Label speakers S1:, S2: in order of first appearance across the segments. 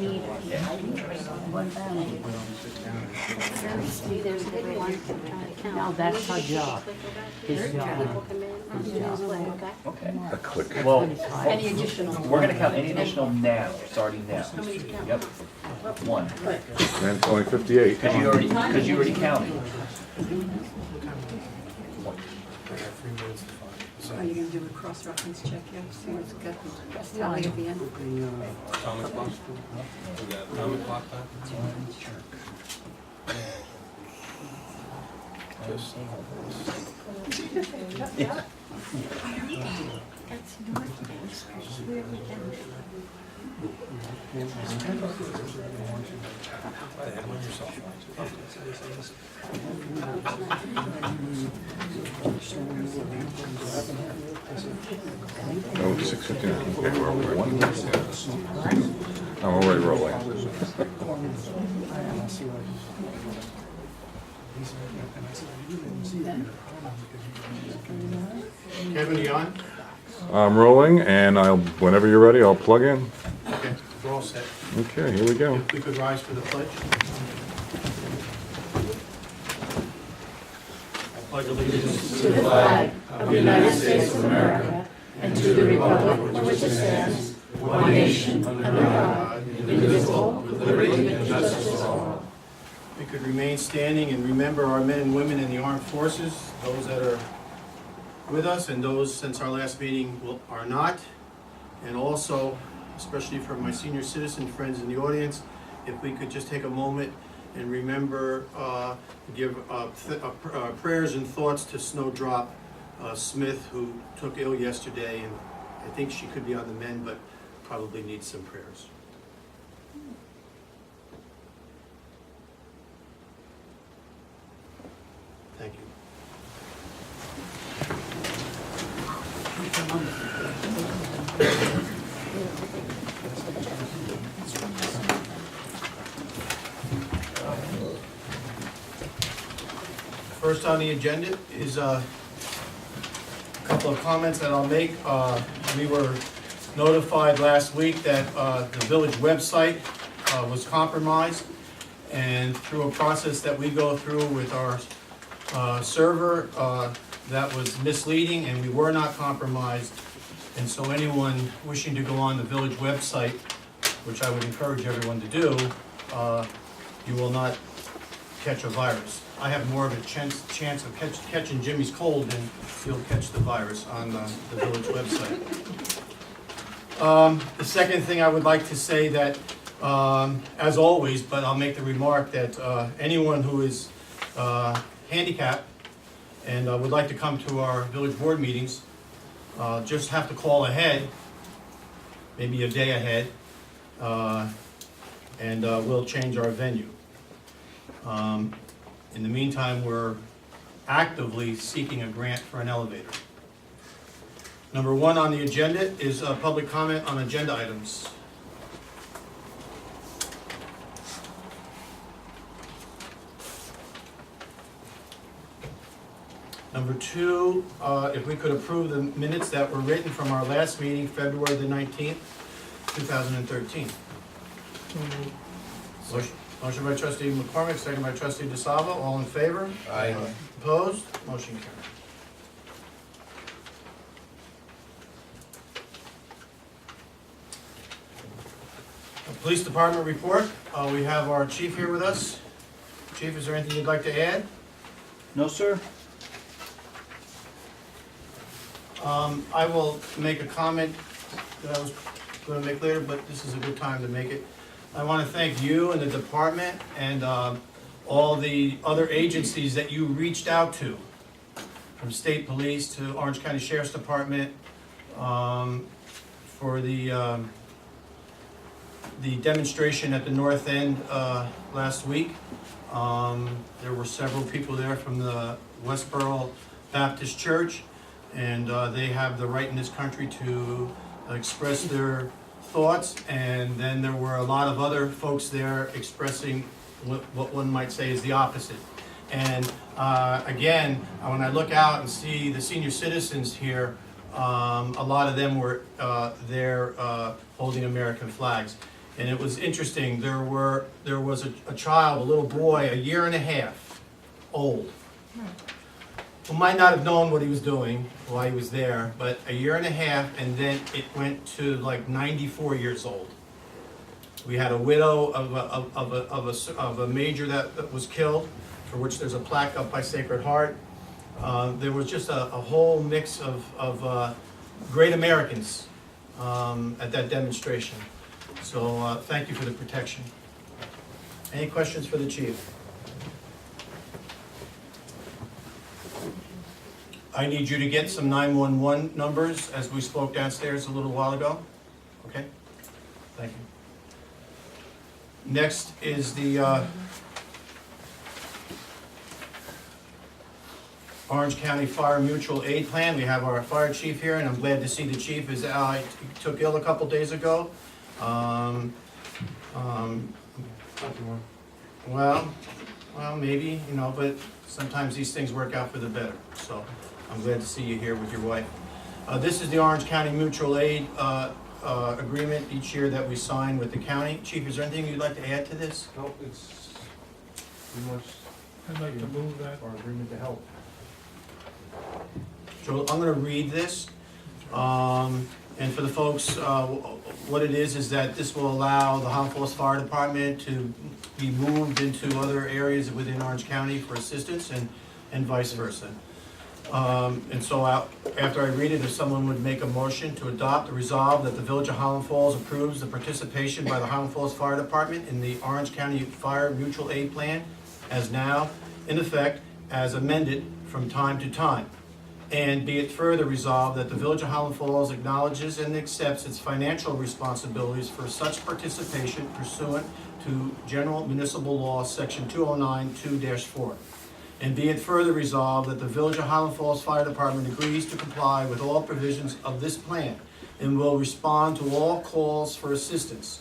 S1: There's a big one.
S2: Now that's her job. His job.
S3: Okay.
S4: A click.
S3: Well,
S1: Any additional?
S3: we're gonna count any additional now, starting now. Yep. One.
S4: And it's only 58.
S3: Because you already counted.
S1: Are you gonna do a cross-reference check here? See what's got the tally at the end?
S5: Atomic clock? We got atomic clock time?
S4: No, 6:59. Okay, we're one. Yeah. I'm already rolling.
S6: Kevin, are you on?
S4: I'm rolling, and whenever you're ready, I'll plug in.
S6: Okay, we're all set.
S4: Okay, here we go.
S6: If we could rise for the pledge. I pledge allegiance to the flag
S2: Of the United States of America and to the republic for which it stands, one nation, under God, indivisible, with liberty and justice for all.
S6: we could remain standing and remember our men and women in the armed forces, those that are with us and those since our last meeting are not. And also, especially for my senior citizen friends in the audience, if we could just take a moment and remember, give prayers and thoughts to Snowdrop Smith, who took ill yesterday, and I think she could be on the mend, but probably needs some prayers. Thank you. First on the agenda is a couple of comments that I'll make. We were notified last week that the village website was compromised, and through a process that we go through with our server, that was misleading, and we were not compromised. And so anyone wishing to go on the village website, which I would encourage everyone to do, you will not catch a virus. I have more of a chance of catching Jimmy's cold than you'll catch the virus on the village website. The second thing I would like to say that, as always, but I'll make the remark that anyone who is handicapped and would like to come to our village board meetings, just have to call ahead, maybe a day ahead, and we'll change our venue. In the meantime, we're actively seeking a grant for an elevator. Number one on the agenda is public comment on agenda items. Number two, if we could approve the minutes that were written from our last meeting, February the 19th, 2013. Motion by trustee McCormick, second by trustee DeSalvo. All in favor?
S5: Aye.
S6: Opposed? Motion carried. Police department report. We have our chief here with us. Chief, is there anything you'd like to add?
S3: No, sir.
S6: I will make a comment that I was going to make later, but this is a good time to make it. I want to thank you and the department and all the other agencies that you reached out to, from state police to Orange County Sheriff's Department, for the demonstration at the north end last week. There were several people there from the Westboro Baptist Church, and they have the right in this country to express their thoughts, and then there were a lot of other folks there expressing what one might say is the opposite. And again, when I look out and see the senior citizens here, a lot of them were there holding American flags. And it was interesting, there was a child, a little boy, a year and a half old, who might not have known what he was doing while he was there, but a year and a half, and then it went to like 94 years old. We had a widow of a major that was killed, for which there's a plaque up by Sacred Heart. There was just a whole mix of great Americans at that demonstration. So thank you for the protection. Any questions for the chief? I need you to get some 911 numbers, as we spoke downstairs a little while ago. Okay? Thank you. Next is the Orange County Fire Mutual Aid Plan. We have our fire chief here, and I'm glad to see the chief is he took ill a couple days ago. Well, maybe, you know, but sometimes these things work out for the better. So I'm glad to see you here with your wife. This is the Orange County Mutual Aid agreement each year that we sign with the county. Chief, is there anything you'd like to add to this?
S5: No, it's pretty much.
S2: I'd like to move that.
S5: Our agreement to help.
S6: So I'm gonna read this, and for the folks, what it is that this will allow the Highland Falls Fire Department to be moved into other areas within Orange County for assistance and vice versa. And so after I read it, if someone would make a motion to adopt a resolve that the Village of Highland Falls approves the participation by the Highland Falls Fire Department in the Orange County Fire Mutual Aid Plan as now in effect as amended from time to time. And be it further resolved that the Village of Highland Falls acknowledges and accepts its financial responsibilities for such participation pursuant to General Municipal Law, Section 2092-4. And be it further resolved that the Village of Highland Falls Fire Department agrees to comply with all provisions of this plan and will respond to all calls for assistance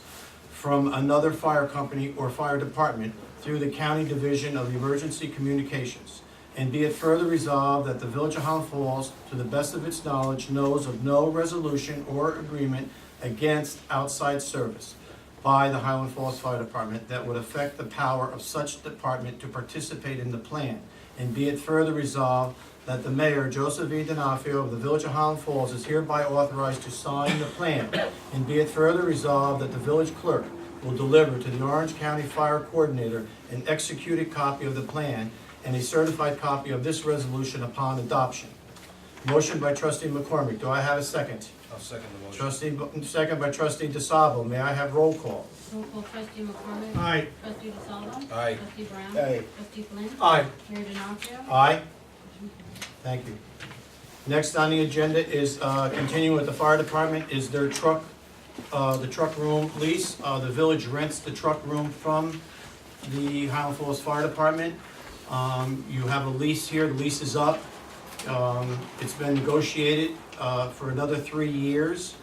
S6: from another fire company or fire department through the County Division of Emergency Communications. And be it further resolved that the Village of Highland Falls, to the best of its knowledge, knows of no resolution or agreement against outside service by the Highland Falls Fire Department that would affect the power of such department to participate in the plan. And be it further resolved that the mayor, Joseph E. D'Onofrio of the Village of Highland Falls, is hereby authorized to sign the plan. And be it further resolved that the village clerk will deliver to the Orange County Fire Coordinator an executed copy of the plan and a certified copy of this resolution upon adoption. Motion by trustee McCormick. Do I have a second?
S5: I'll second the motion.
S6: Second by trustee DeSalvo. May I have roll call?
S7: Roll call, trustee McCormick.
S2: Aye.
S7: Trustee DeSalvo.
S5: Aye.
S7: Trustee Brown.
S6: Aye.
S7: Trustee Flynn.
S5: Aye.
S7: Mayor D'Onofrio.
S6: Aye. Thank you. Next on the agenda is, continuing with the fire department, is their truck, the truck room lease. The village rents the truck room from the Highland Falls Fire Department. You have a lease here, the lease is up. It's been negotiated for another 3 years.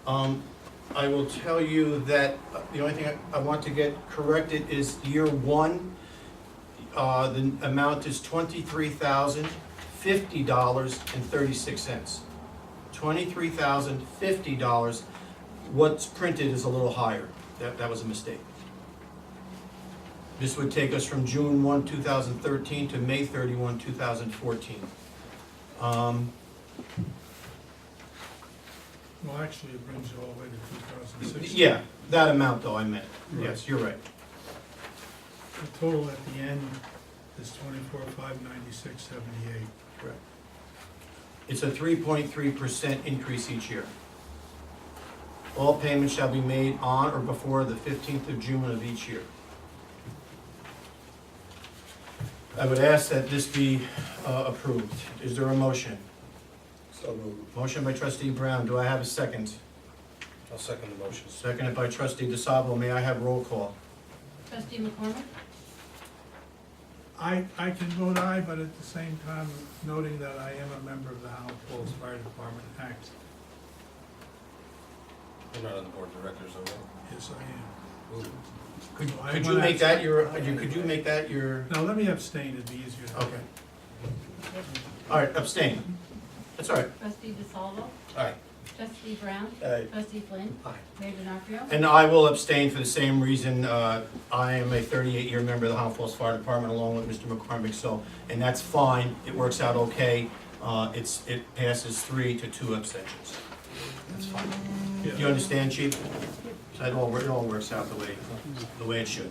S6: I will tell you that the only thing I want to get corrected is year one. The amount is $23,050.36. $23,050. What's printed is a little higher. That was a mistake. This would take us from June 1, 2013 to May 31, 2014.
S2: Well, actually, it brings it all the way to 2016.
S6: Yeah, that amount though I meant. Yes, you're right.
S2: The total at the end is $24,596.78.
S6: Correct. It's a 3.3% increase each year. All payments shall be made on or before the 15th of June of each year. I would ask that this be approved. Is there a motion?
S5: So moved.
S6: Motion by trustee Brown. Do I have a second?
S5: I'll second the motion.
S6: Seconded by trustee DeSalvo. May I have roll call?
S7: Trustee McCormick.
S2: I can vote aye, but at the same time, noting that I am a member of the Highland Falls Fire Department Act.
S5: You're not on the board of directors, are you?
S2: Yes, I am.
S6: Could
S2: I
S6: you
S2: wanna
S6: make that your,
S2: abstain.
S6: could you make that your,
S2: Now, let me abstain, it'd be easier.
S6: okay. All right, abstain. That's all right.
S7: Trustee DeSalvo.
S5: Aye.
S7: Trustee Brown?
S6: Aye.
S7: Trustee Flynn?
S6: Aye.
S7: Mayor D'Onofrio?
S6: And I will abstain for the same reason. I am a 38-year member of the Humboldt Falls Fire Department along with Mr. McCormick, so, and that's fine. It works out okay. It passes 3 to 2 abstentions. That's fine. You understand, Chief? It all works out the way it should.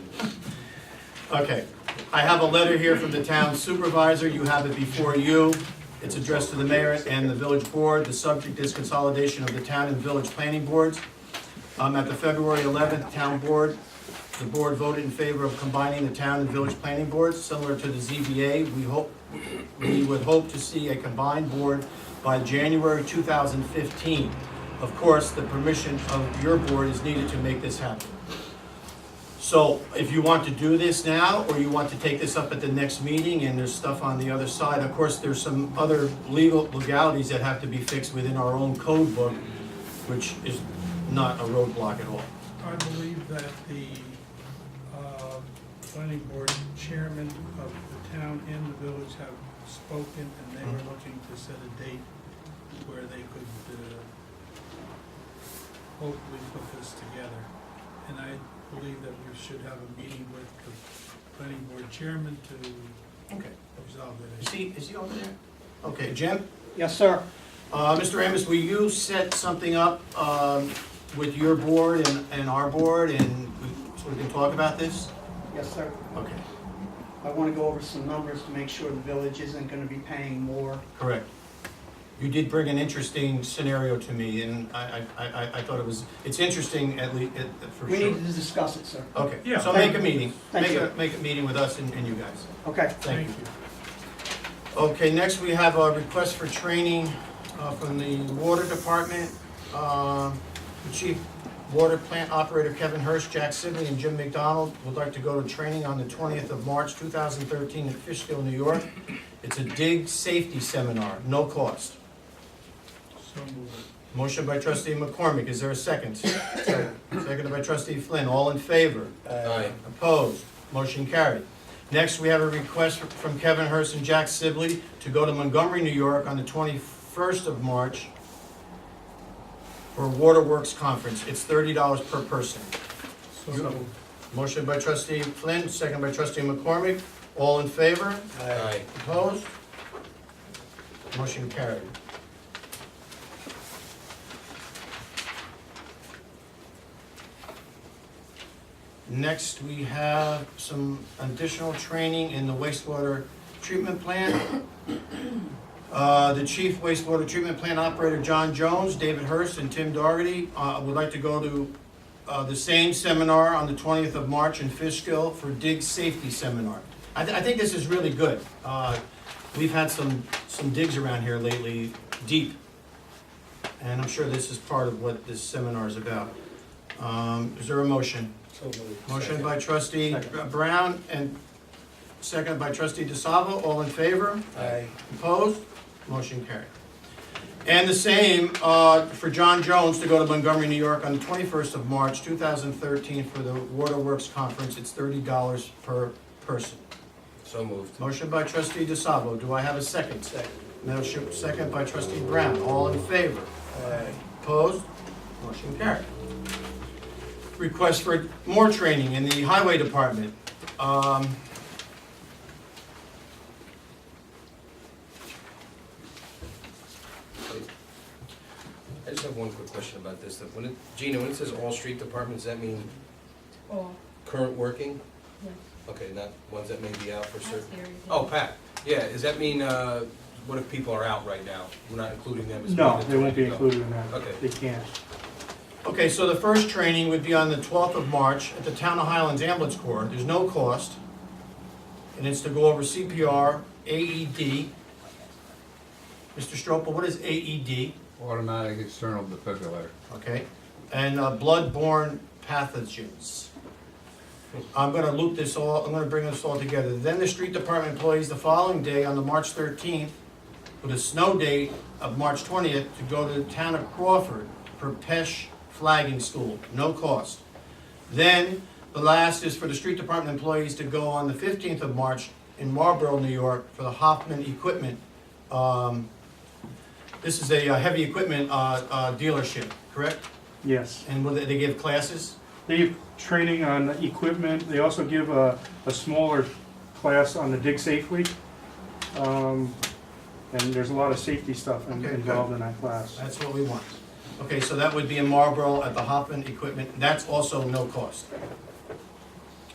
S6: Okay. I have a letter here from the town supervisor. You have it before you. It's addressed to the mayor and the village board. The subject is consolidation of the town and village planning boards. At the February 11th town board, the board voted in favor of combining the town and village planning boards. Similar to the ZBA, we would hope to see a combined board by January 2015. Of course, the permission of your board is needed to make this happen. So if you want to do this now, or you want to take this up at the next meeting, and there's stuff on the other side, of course, there's some other legalities that have to be fixed within our own code book, which is not a roadblock at all.
S8: I believe that the planning board chairman of the town and the village have spoken, and they were looking to set a date where they could hopefully put this together. And I believe that we should have a meeting with the planning board chairman to
S6: Okay.
S8: resolve that issue.
S6: Is he over there? Okay, Jim?
S2: Yes, sir.
S6: Mr. Amos, will you set something up with your board and our board, and so we can talk about this?
S2: Yes, sir.
S6: Okay,
S2: I want to go over some numbers to make sure the village isn't going to be paying more.
S6: correct. You did bring an interesting scenario to me, and I thought it's interesting at least, for
S2: We
S6: sure.
S2: need to discuss it, sir.
S6: Okay,
S8: Yeah.
S6: so make a meeting.
S2: Thank you.
S6: Make a meeting with us and you guys.
S2: Okay.
S6: Thank you. Okay, next we have a request for training from the water department. The chief water plant operator Kevin Hirsch, Jack Sibley, and Jim McDonald would like to go to training on the 20th of March 2013 in Fishkill, New York. It's a dig safety seminar, no cost.
S8: So moved.
S6: Motion by trustee McCormick, is there a second? Seconded by trustee Flynn, all in favor?
S5: Aye.
S6: Opposed? Motion carried. Next, we have a request from Kevin Hurst and Jack Sibley to go to Montgomery, New York on the 21st of March for a Waterworks conference. It's $30 per person.
S8: So moved.
S6: Motion by trustee Flynn, second by trustee McCormick. All in favor?
S5: Aye.
S6: Opposed? Motion carried. Next, we have some additional training in the wastewater treatment plant. The chief wastewater treatment plant operator, John Jones, David Hurst, and Tim Dougherty would like to go to the same seminar on the 20th of March in Fishkill for dig safety seminar. I think this is really good. We've had some digs around here lately, deep, and I'm sure this is part of what this seminar is about. Is there a motion?
S5: So moved.
S6: Motion by trustee Brown and second by trustee DeSalvo. All in favor?
S5: Aye.
S6: Opposed? Motion carried. And the same for John Jones to go to Montgomery, New York on the 21st of March, 2013 for the Waterworks Conference. It's $30 per person.
S5: So moved.
S6: Motion by trustee DeSalvo. Do I have a second? Motion second by trustee Brown. All in favor?
S5: Aye.
S6: Opposed? Motion carried. Request for more training in the highway department.
S5: I just have one quick question about this. That when Gina, when it says all street departments, does that mean
S7: Or,
S5: current working?
S7: yes,
S5: Okay, not ones that may be out for
S7: that's
S5: certain.
S7: scary.
S5: Oh, Pat, yeah, does that mean, what if people are out right now? We're not including them as.
S9: No,
S5: being
S9: they won't be
S5: no.
S9: included in that.
S5: Okay.
S9: They can't.
S6: Okay, so the first training would be on the 12th of March at the Town of Highlands Ambulance Corps. There's no cost. And it's to go over CPR, AED. Mr. Stropa, what is AED?
S4: Automatic external defibrillator.
S6: Okay, and blood-borne pathogens. I'm gonna loop this all, I'm gonna bring this all together. Then the street department employees the following day on the March 13th, with a snow date of March 20th, to go to the town of Crawford for PESH flagging school, no cost. Then, the last is for the street department employees to go on the 15th of March in Marlboro, New York, for the Hoffman Equipment This is a heavy equipment dealership, correct?
S9: Yes.
S6: And will they give classes?
S9: They give training on equipment. They also give a smaller class on the dig safely. And there's a lot of safety stuff
S6: Okay, good.
S9: involved in that class.
S6: That's what we want. Okay, so that would be in Marlboro at the Hoffman Equipment. That's also no cost.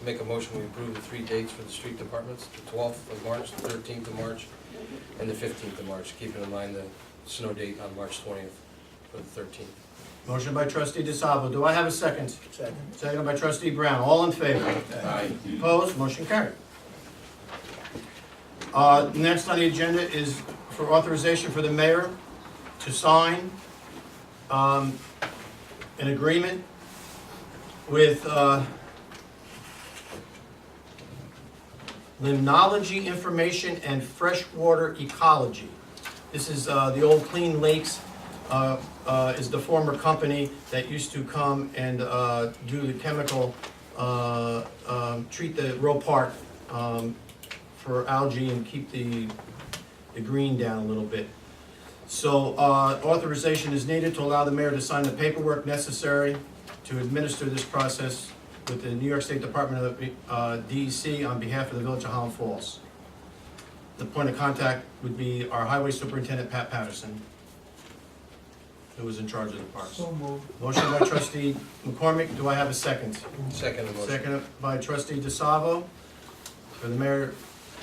S5: Make a motion, we approve the 3 dates for the street departments, the 12th of March, the 13th of March, and the 15th of March, keeping in mind the snow date on March 20th for the 13th.
S6: Motion by trustee DeSalvo. Do I have a second? Second. Second by trustee Brown. All in favor?
S5: Aye.
S6: Opposed? Motion carried. Next on the agenda is for authorization for the mayor to sign an agreement with Limnology Information and Freshwater Ecology. This is the old Clean Lakes, is the former company that used to come and do the chemical, treat the Roe Park for algae and keep the green down a little bit. So authorization is needed to allow the mayor to sign the paperwork necessary to administer this process with the New York State Department of DEC on behalf of the Village of Highland Falls. The point of contact would be our Highway Superintendent, Pat Patterson, who was in charge of the parks.
S8: So moved.
S6: Motion by trustee McCormick. Do I have a second?
S5: Second motion.
S6: Second by trustee DeSalvo. For the mayor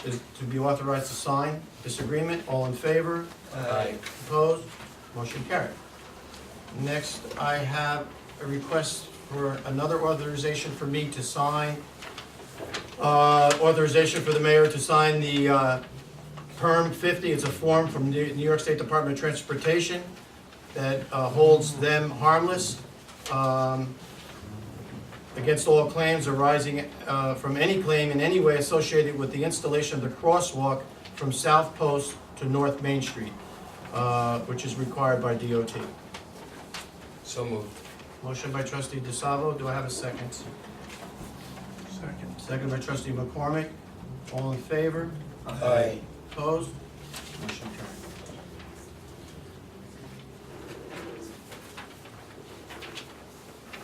S6: is to be authorized to sign this agreement. All in favor?
S5: Aye.
S6: Opposed? Motion carried. Next, I have a request for another authorization for me to sign. Authorization for the mayor to sign the PERM 50. It's a form from New York State Department of Transportation that holds them harmless against all claims arising from any claim in any way associated with the installation of the crosswalk from South Post to North Main Street, which is required by DOT.
S5: So moved.
S6: Motion by trustee DeSalvo. Do I have a second?
S8: Second.
S6: Second by trustee McCormick. All in favor?
S5: Aye.
S6: Opposed? Motion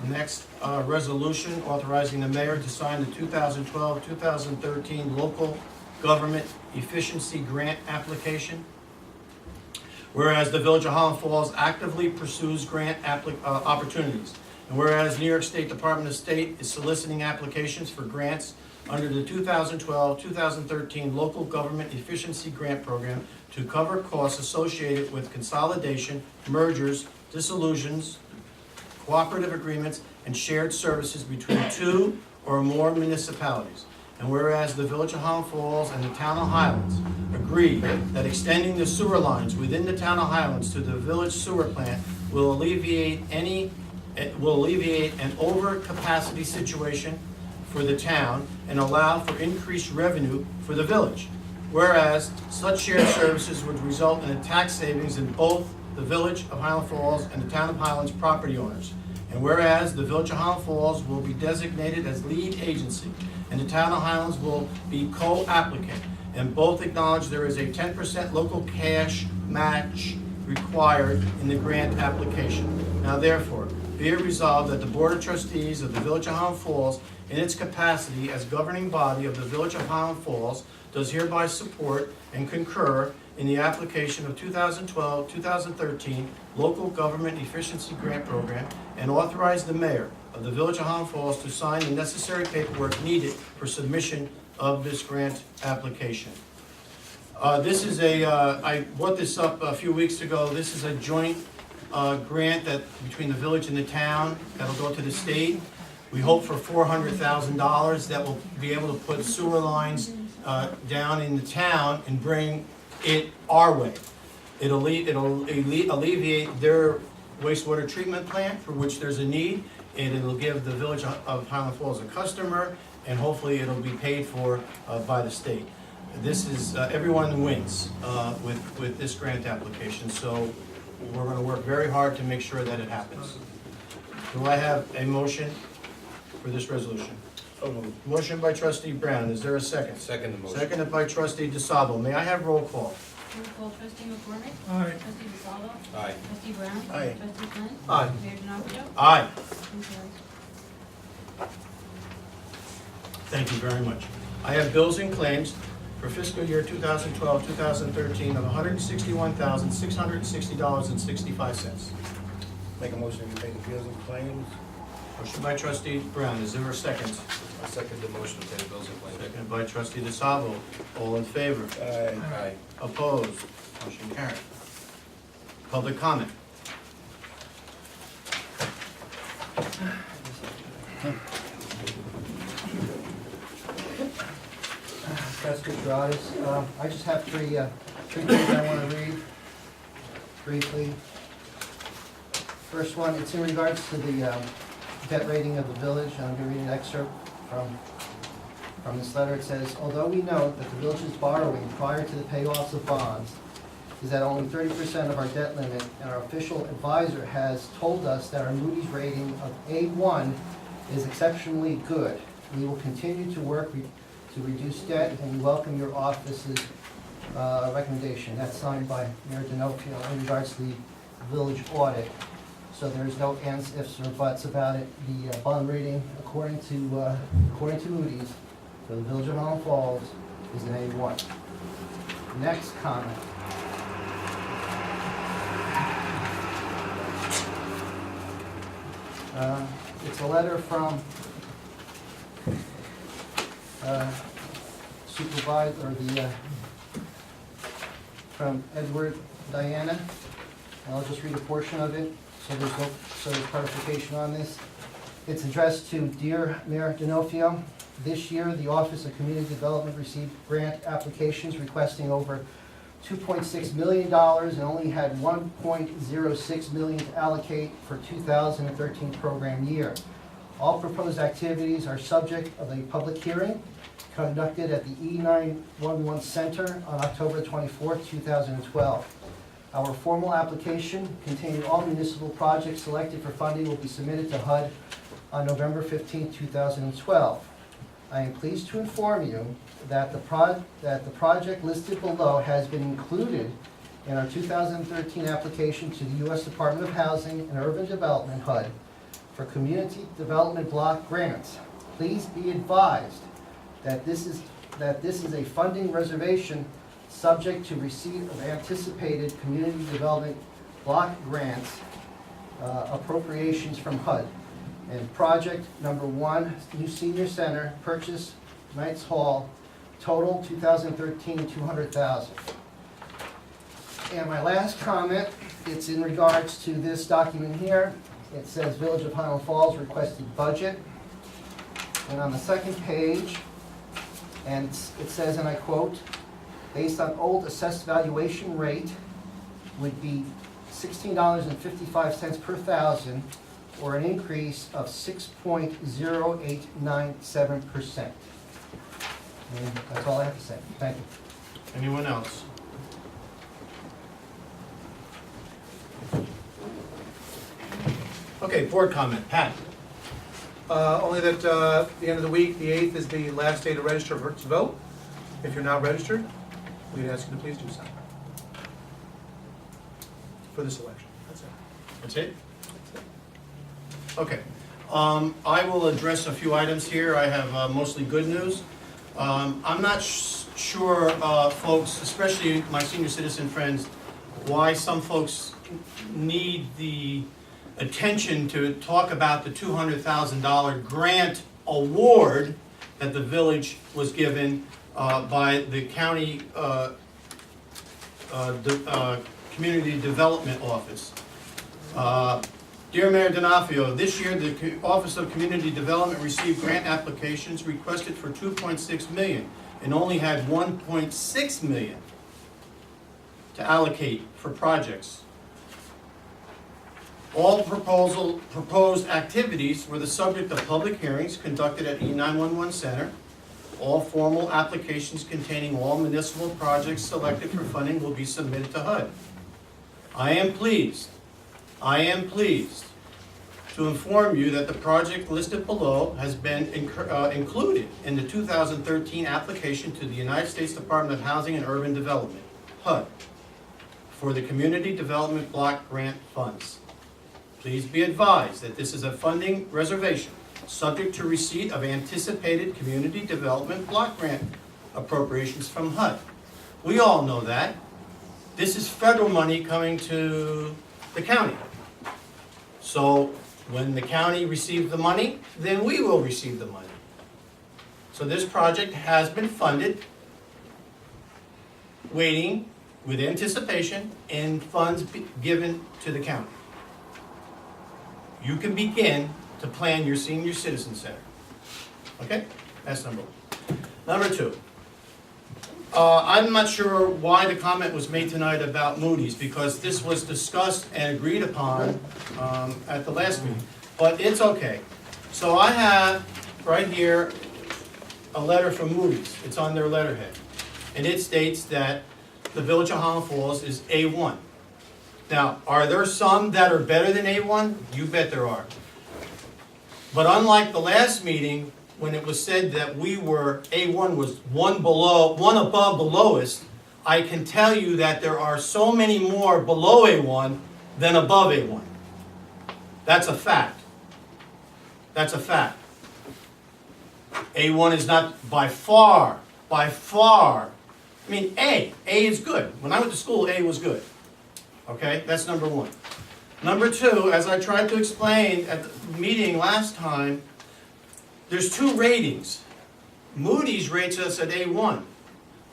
S6: carried. Next, resolution authorizing the mayor to sign the 2012-2013 local government efficiency grant application. Whereas the Village of Highland Falls actively pursues grant opportunities. And whereas New York State Department of State is soliciting applications for grants under the 2012-2013 Local Government Efficiency Grant Program to cover costs associated with consolidation, mergers, dissolutions, cooperative agreements, and shared services between 2 or more municipalities. And whereas the Village of Highland Falls and the Town of Highlands agree that extending the sewer lines within the Town of Highlands to the village sewer plant will alleviate an overcapacity situation for the town and allow for increased revenue for the village. Whereas such shared services would result in a tax savings in both the Village of Highland Falls and the Town of Highlands property owners. And whereas the Village of Highland Falls will be designated as lead agency and the Town of Highlands will be co-applicant, and both acknowledge there is a 10% local cash match required in the grant application. Now therefore, be it resolved that the Board of Trustees of the Village of Highland Falls, in its capacity as governing body of the Village of Highland Falls, does hereby support and concur in the application of 2012-2013 Local Government Efficiency Grant Program and authorize the mayor of the Village of Highland Falls to sign the necessary paperwork needed for submission of this grant application. This is I brought this up a few weeks ago. This is a joint grant that between the village and the town that'll go to the state. We hope for $400,000 that will be able to put sewer lines down in the town and bring it our way. It'll alleviate their wastewater treatment plant, for which there's a need, and it'll give the Village of Highland Falls a customer, and hopefully it'll be paid for by the state. This is, everyone wins with this grant application, so we're going to work very hard to make sure that it happens. Do I have a motion for this resolution? Motion by trustee Brown. Is there a second?
S5: Second motion.
S6: Seconded by trustee DeSalvo. May I have roll call?
S7: Roll call, trustee McCormick?
S8: Aye.
S7: Trustee DeSalvo?
S5: Aye.
S7: Trustee Brown?
S6: Aye.
S7: Trustee Flynn?
S6: Aye.
S7: Mayor D'Onofrio?
S6: Aye.
S7: Motion carries.
S6: Thank you very much. I have bills and claims for fiscal year 2012, 2013 of $161,660.65.
S10: Make a motion to pay the bills and claims.
S6: Motion by trustee Brown, is there a second?
S5: I second the motion to pay the bills and claims.
S6: Second by trustee DeSalvo. All in favor?
S10: Aye.
S5: Aye.
S6: Opposed? Motion carried. Public comment.
S11: Trustee Stratus, I just have three things I want to read briefly. First one, it's in regards to the debt rating of the village, and I'm going to read an excerpt from this letter. It says, although we note that the village's borrowing prior to the payoffs of bonds is at only 30% of our debt limit, and our official advisor has told us that our Moody's rating of A1 is exceptionally good. We will continue to work to reduce debt, and we welcome your office's recommendation. That's signed by Mayor D'Onofrio in regards to the village audit. So there's no ands, ifs, or buts about it. The bond rating, according to Moody's, for the village of Highland Falls is an A1. Next comment. It's a letter from supervisor, or from Edward Diana. And I'll just read a portion of it, so there's clarification on this. It's addressed to Dear Mayor D'Onofrio. This year, the Office of Community Development received grant applications requesting over $2.6 million and only had $1.06 million to allocate for 2013 program year. All proposed activities are subject of a public hearing conducted at the E911 Center on October 24, 2012. Our formal application containing all municipal projects selected for funding will be submitted to HUD on November 15, 2012. I am pleased to inform you that the project listed below has been included in our 2013 application to the U.S. Department of Housing and Urban Development, HUD, for Community Development Block Grants. Please be advised that this is a funding reservation subject to receipt of anticipated Community Development Block Grants appropriations from HUD. And project number 1, new senior center, purchase Knights Hall, total 2013, $200,000. And my last comment, it's in regards to this document here. It says Village of Highland Falls requested budget. And on the second page, and it says, and I quote, based on old assessed valuation rate would be $16.55 per thousand, or an increase of 6.0897%. And that's all I have to say. Thank you.
S6: Anyone else? Okay, board comment. Pat?
S12: Only that the end of the week, the 8th, is the last day to register to vote. If you're not registered, we'd ask you to please do so for this election. That's it.
S6: That's it? Okay. I will address a few items here. I have mostly good news. I'm not sure, folks, especially my senior citizen friends, why some folks need the attention to talk about the $200,000 grant award that the village was given by the county Community Development Office. Dear Mayor D'Onofrio, this year the Office of Community Development received grant applications requested for $2.6 million and only had $1.6 million to allocate for projects. All proposed activities were the subject of public hearings conducted at E911 Center. All formal applications containing all municipal projects selected for funding will be submitted to HUD. I am pleased to inform you that the project listed below has been included in the 2013 application to the United States Department of Housing and Urban Development. HUD, for the Community Development Block Grant Funds. Please be advised that this is a funding reservation, subject to receipt of anticipated Community Development Block Grant appropriations from HUD. We all know that. This is federal money coming to the county. So when the county receives the money, then we will receive the money. So this project has been funded, waiting with anticipation and funds given to the county. You can begin to plan your senior citizen center. Okay? That's number one. Number two. I'm not sure why the comment was made tonight about Moody's, because this was discussed and agreed upon at the last meeting, but it's okay. So I have right here a letter from Moody's. It's on their letterhead, and it states that the Village of Highland Falls is A1. Now, are there some that are better than A1? You bet there are. But unlike the last meeting, when it was said that we were, A1 was one above the lowest, I can tell you that there are so many more below A1 than above A1. That's a fact. That's a fact. A1 is not by far, I mean, A is good. When I went to school, A was good. Okay, that's number one. Number two, as I tried to explain at the meeting last time, there's two ratings. Moody's rates us at A1.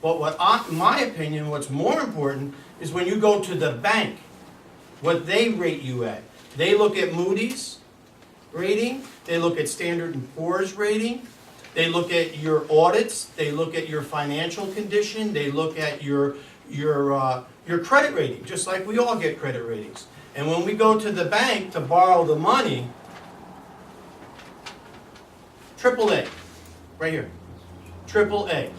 S6: But in my opinion, what's more important is when you go to the bank, what they rate you at. They look at Moody's rating, they look at Standard & Poor's rating, they look at your audits, they look at your financial condition, they look at your credit rating, just like we all get credit ratings. And when we go to the bank to borrow the money, AAA, right here, AAA.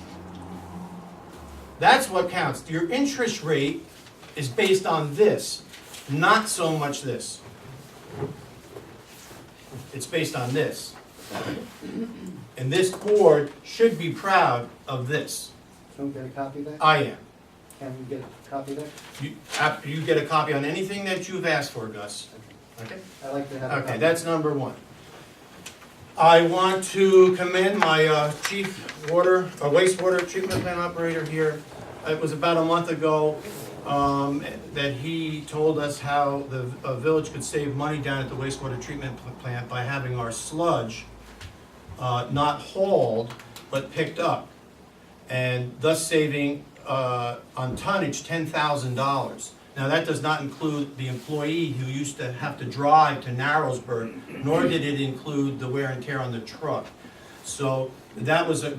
S6: That's what counts. Your interest rate is based on this, not so much this. It's based on this. And this board should be proud of this.
S11: Can we get a copy of that?
S6: I am.
S11: Can we get a copy of that?
S6: You get a copy on anything that you've asked for, Gus. Okay?
S11: I'd like to have a copy.
S6: Okay, that's number one. I want to commend my chief wastewater treatment plant operator here. It was about a month ago that he told us how the village could save money down at the wastewater treatment plant by having our sludge not hauled but picked up, and thus saving on tonnage $10,000. Now that does not include the employee who used to have to drive to Narrowsburg, nor did it include the wear and tear on the truck. So that was a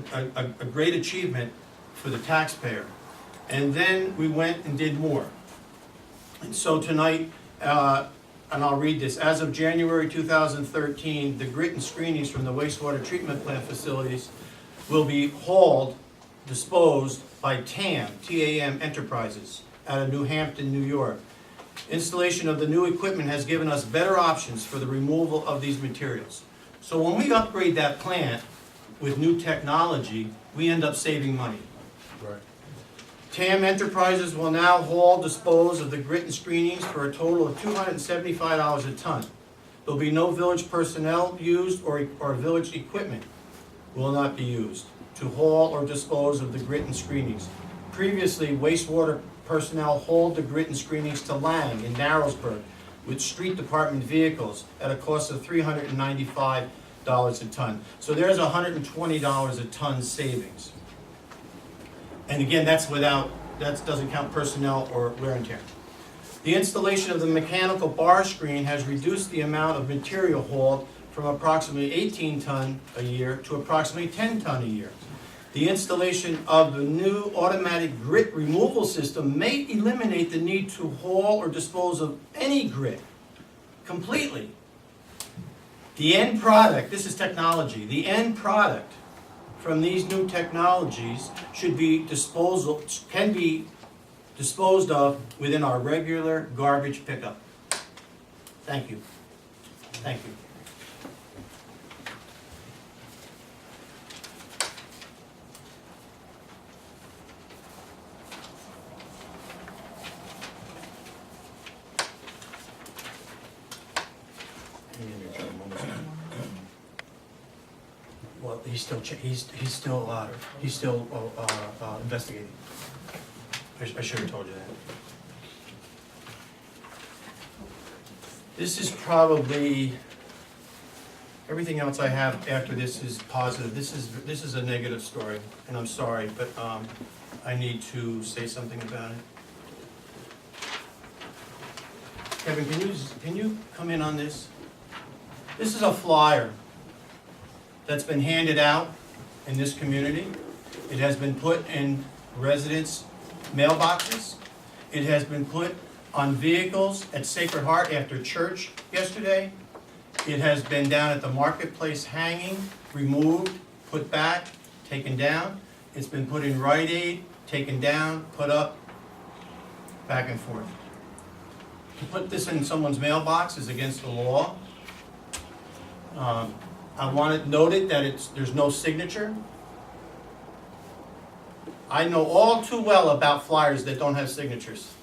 S6: great achievement for the taxpayer. And then we went and did more. And so tonight, and I'll read this, as of January 2013, the grit and screenings from the wastewater treatment plant facilities will be hauled, disposed by TAM Enterprises out of New Hampton, New York. Installation of the new equipment has given us better options for the removal of these materials. So when we upgrade that plant with new technology, we end up saving money.
S10: Right.
S6: TAM Enterprises will now haul, dispose of the grit and screenings for a total of $275 a ton. There'll be no village personnel used or village equipment will not be used to haul or dispose of the grit and screenings. Previously, wastewater personnel hauled the grit and screenings to Lang in Narrowsburg with street department vehicles at a cost of $395 a ton. So there's $120 a ton savings. And again, that doesn't count personnel or wear and tear. The installation of the mechanical bar screen has reduced the amount of material hauled from approximately 18 ton a year to approximately 10 ton a year. The installation of the new automatic grit removal system may eliminate the need to haul or dispose of any grit completely. The end product, this is technology, the end product from these new technologies can be disposed of within our regular garbage pickup. Thank you. Thank you. he's still investigating. I should have told you that. This is probably, everything else I have after this is positive. This is a negative story, and I'm sorry, but I need to say something about it. Kevin, can you come in on this? This is a flyer that's been handed out in this community. It has been put in residents' mailboxes. It has been put on vehicles at Sacred Heart after church yesterday. It has been down at the marketplace hanging, removed, put back, taken down. It's been put in Rite Aid, taken down, put up, back and forth. To put this in someone's mailbox is against the law. I want it noted that there's no signature. I know all too well about flyers that don't have signatures.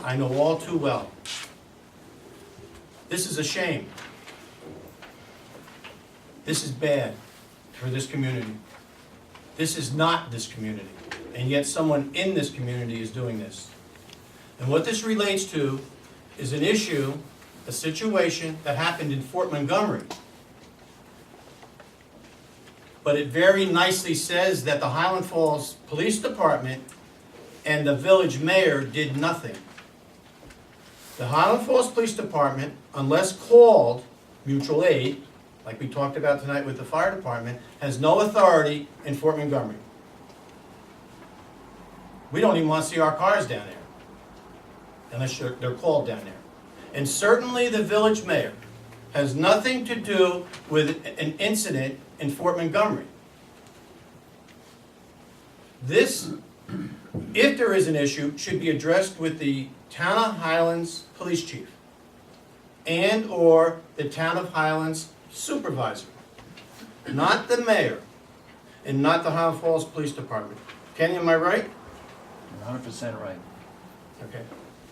S6: I know all too well. This is a shame. This is bad for this community. This is not this community, and yet someone in this community is doing this. And what this relates to is an issue, a situation that happened in Fort Montgomery. But it very nicely says that the Highland Falls Police Department and the village mayor did nothing. The Highland Falls Police Department, unless called mutual aid, like we talked about tonight with the fire department, has no authority in Fort Montgomery. We don't even want to see our cars down there, unless they're called down there. And certainly the village mayor has nothing to do with an incident in Fort Montgomery. This, if there is an issue, should be addressed with the Town of Highlands Police Chief and or the Town of Highlands Supervisor, not the mayor and not the Highland Falls Police Department. Kenny, am I right?
S3: 100% right.
S6: Okay.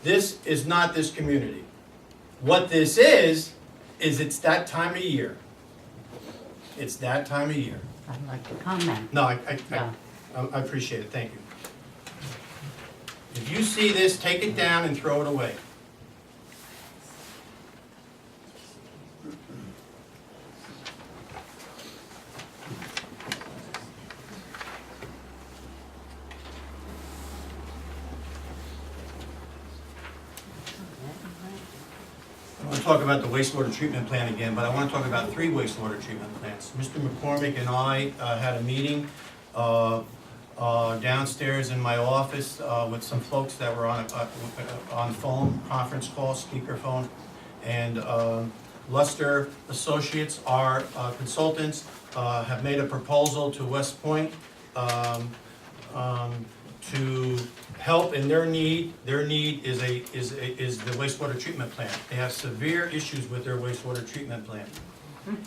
S6: This is not this community. What this is it's that time of year. It's that time of year.
S2: I'd like to comment.
S6: No,
S2: Yeah.
S6: I appreciate it, thank you. If you see this, take it down and throw it away. I want to talk about the wastewater treatment plant again, but I want to talk about 3 wastewater treatment plants. Mr. McCormick and I had a meeting downstairs in my office with some folks that were on phone, conference call, speakerphone, and Luster Associates, our consultants, have made a proposal to West Point to help in their need. Their need is the wastewater treatment plant. They have severe issues with their wastewater treatment plant.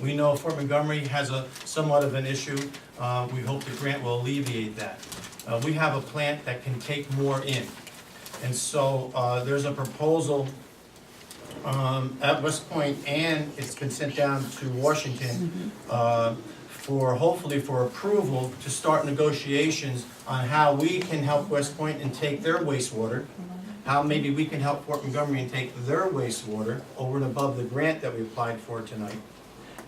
S6: We know Fort Montgomery has somewhat of an issue. We hope the grant will alleviate that. We have a plant that can take more in. And so there's a proposal at West Point, and it's been sent down to Washington hopefully for approval to start negotiations on how we can help West Point and take their wastewater, how maybe we can help Fort Montgomery and take their wastewater over and above the grant that we applied for tonight,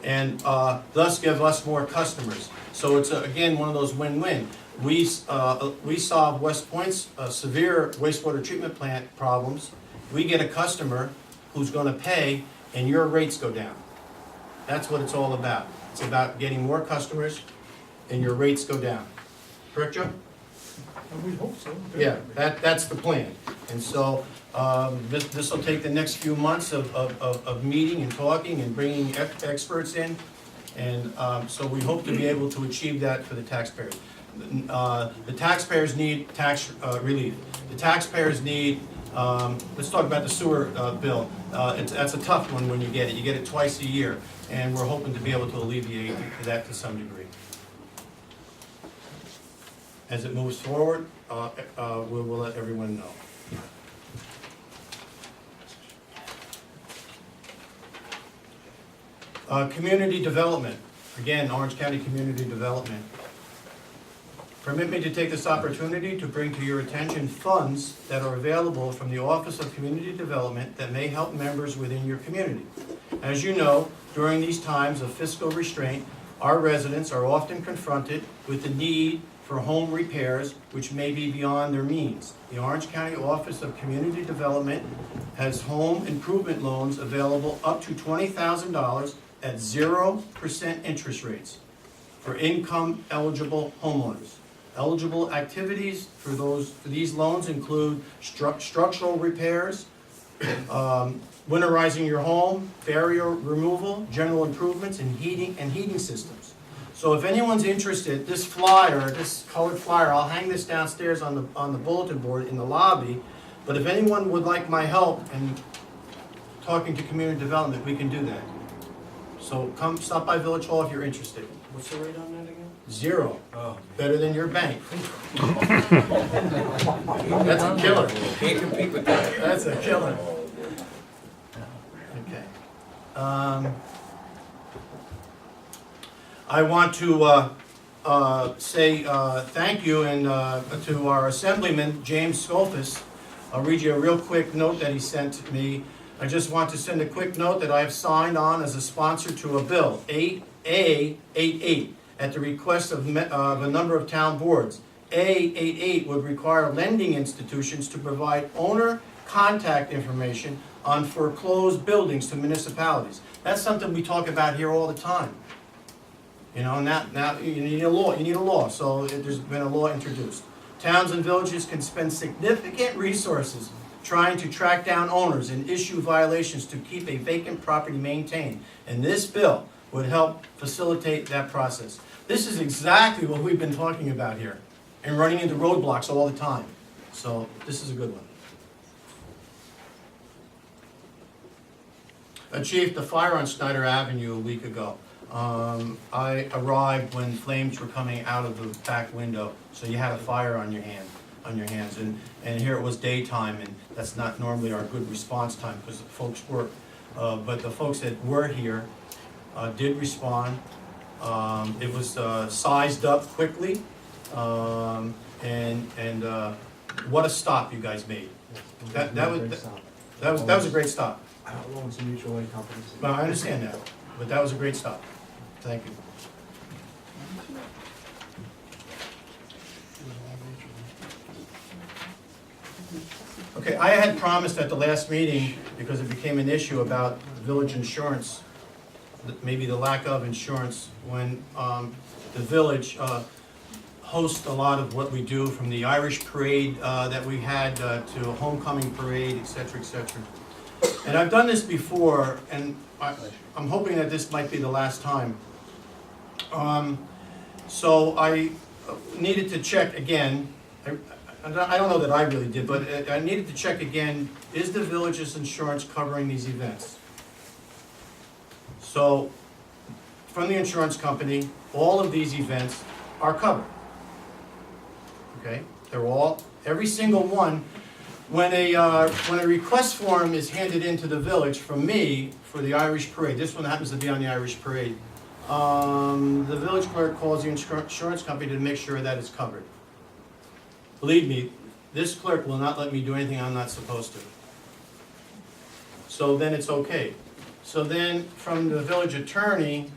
S6: and thus give us more customers. So it's, again, one of those win-win. We solve West Point's severe wastewater treatment plant problems. We get a customer who's going to pay, and your rates go down. That's what it's all about. It's about getting more customers, and your rates go down. Correct, Joe?
S8: We hope so.
S6: Yeah, that's the plan. And so this will take the next few months of meeting and talking and bringing experts in. And so we hope to be able to achieve that for the taxpayers. The taxpayers need tax relief. The taxpayers need, let's talk about the sewer bill. That's a tough one when you get it. You get it twice a year. And we're hoping to be able to alleviate that to some degree. As it moves forward, we will let everyone know. Community development. Again, Orange County Community Development. Permit me to take this opportunity to bring to your attention funds that are available from the Office of Community Development that may help members within your community. As you know, during these times of fiscal restraint, our residents are often confronted with the need for home repairs which may be beyond their means. The Orange County Office of Community Development has home improvement loans available up to $20,000 at 0% interest rates for income-eligible homeowners. Eligible activities for these loans include structural repairs, winterizing your home, barrier removal, general improvements, and heating systems. So if anyone's interested, this flyer, this colored flyer, I'll hang this downstairs on the bulletin board in the lobby. But if anyone would like my help in talking to community development, we can do that. So come stop by Village Hall if you're interested.
S5: What's the rate on that again?
S6: 0.
S5: Oh.
S6: Better than your bank. That's a killer.
S5: Can't compete with that.
S6: That's a killer. Okay. I want to say thank you to our Assemblyman, James Skolfus. I'll read you a real quick note that he sent me. I just want to send a quick note that I have signed on as a sponsor to a bill, 8A88, at the request of a number of town boards. A88 would require lending institutions to provide owner contact information on foreclosed buildings to municipalities. That's something we talk about here all the time. You know, now you need a law. You need a law. So there's been a law introduced. Towns and villages can spend significant resources trying to track down owners and issue violations to keep a vacant property maintained. And this bill would help facilitate that process. This is exactly what we've been talking about here and running into roadblocks all the time. So this is a good one. Chief, the fire on Snyder Avenue a week ago. I arrived when flames were coming out of the back window, so you had a fire on your hands. And here it was daytime, and that's not normally our good response time because the folks work. But the folks that were here did respond. It was sized up quickly, and what a stop you guys made. That was a great stop.
S10: I don't know, it's a mutual aid company.
S6: Well, I understand that, but that was a great stop. Thank you. Okay, I had promised at the last meeting, because it became an issue about village insurance, maybe the lack of insurance, when the village hosts a lot of what we do, from the Irish parade that we had to a homecoming parade, et cetera, et cetera. And I've done this before, and I'm hoping that this might be the last time. So I needed to check again. I don't know that I really did, but I needed to check again, is the village's insurance covering these events? So, from the insurance company, all of these events are covered. Okay, they're all, every single one. When a request form is handed into the village from me for the Irish parade, this one happens to be on the Irish parade, the village clerk calls the insurance company to make sure that it's covered. Believe me, this clerk will not let me do anything I'm not supposed to. So then it's okay. So then from the village attorney,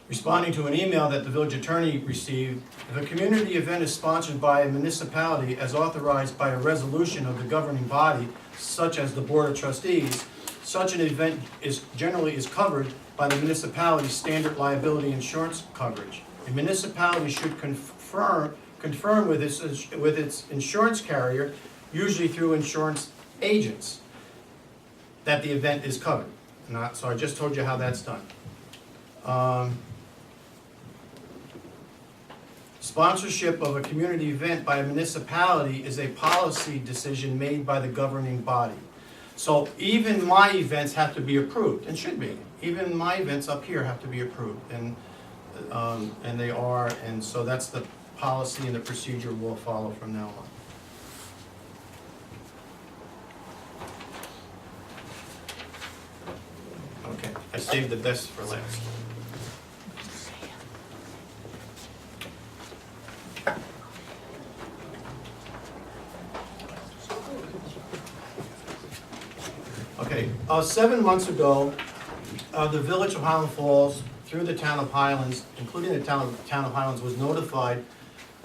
S6: responding to an email that the village attorney received, if a community event is sponsored by a municipality as authorized by a resolution of the governing body, such as the Board of Trustees, such an event generally is covered by the municipality's standard liability insurance coverage. A municipality should confirm with its insurance carrier, usually through insurance agents, that the event is covered. So I just told you how that's done. Sponsorship of a community event by a municipality is a policy decision made by the governing body. So even my events have to be approved, and should be. Even my events up here have to be approved, and they are, and so that's the policy and the procedure we'll follow from now on. Okay, I saved the best for last. Okay, 7 months ago, the Village of Highland Falls, through the town of Highlands, including the town of Highlands, was notified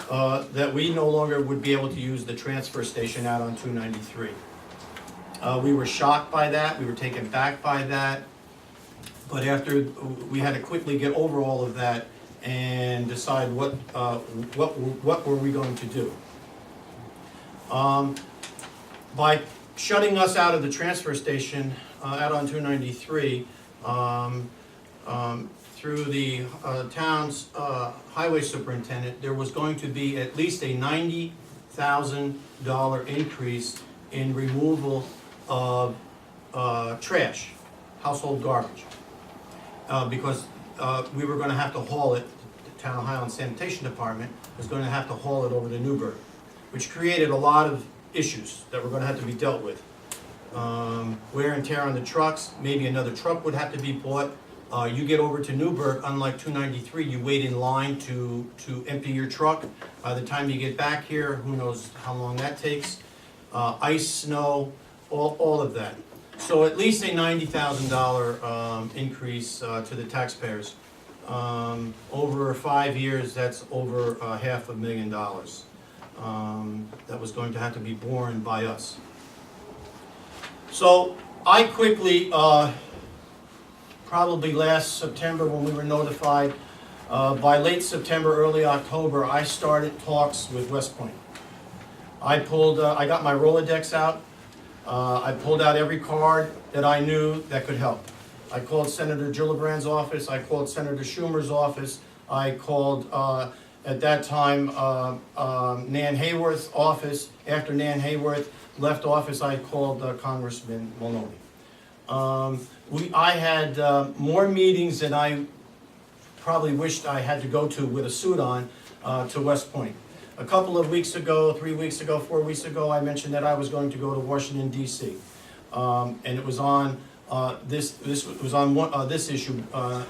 S6: that we no longer would be able to use the transfer station out on 293. We were shocked by that, we were taken back by that, but after, we had to quickly get over all of that and decide what were we going to do. By shutting us out of the transfer station out on 293, through the town's highway superintendent, there was going to be at least a $90,000 increase in removal of trash, household garbage, because we were going to have to haul it. The Town of Highland Sanitation Department was going to have to haul it over to Newburgh, which created a lot of issues that were going to have to be dealt with. Wear and tear on the trucks, maybe another truck would have to be bought. You get over to Newburgh, unlike 293, you wait in line to empty your truck. By the time you get back here, who knows how long that takes. Ice, snow, all of that. So at least a $90,000 increase to the taxpayers. Over 5 years, that's over $500,000 that was going to have to be borne by us. So I quickly, probably last September when we were notified, by late September, early October, I started talks with West Point. I got my Rolodex out. I pulled out every card that I knew that could help. I called Senator Gillibrand's office. I called Senator Schumer's office. I called, at that time, Nan Hayworth's office. After Nan Hayworth left office, I called Congressman Maloney. I had more meetings than I probably wished I had to go to with a suit on to West Point. A couple of weeks ago, 3 weeks ago, 4 weeks ago, I mentioned that I was going to go to Washington, D.C. And it was on this was on this issue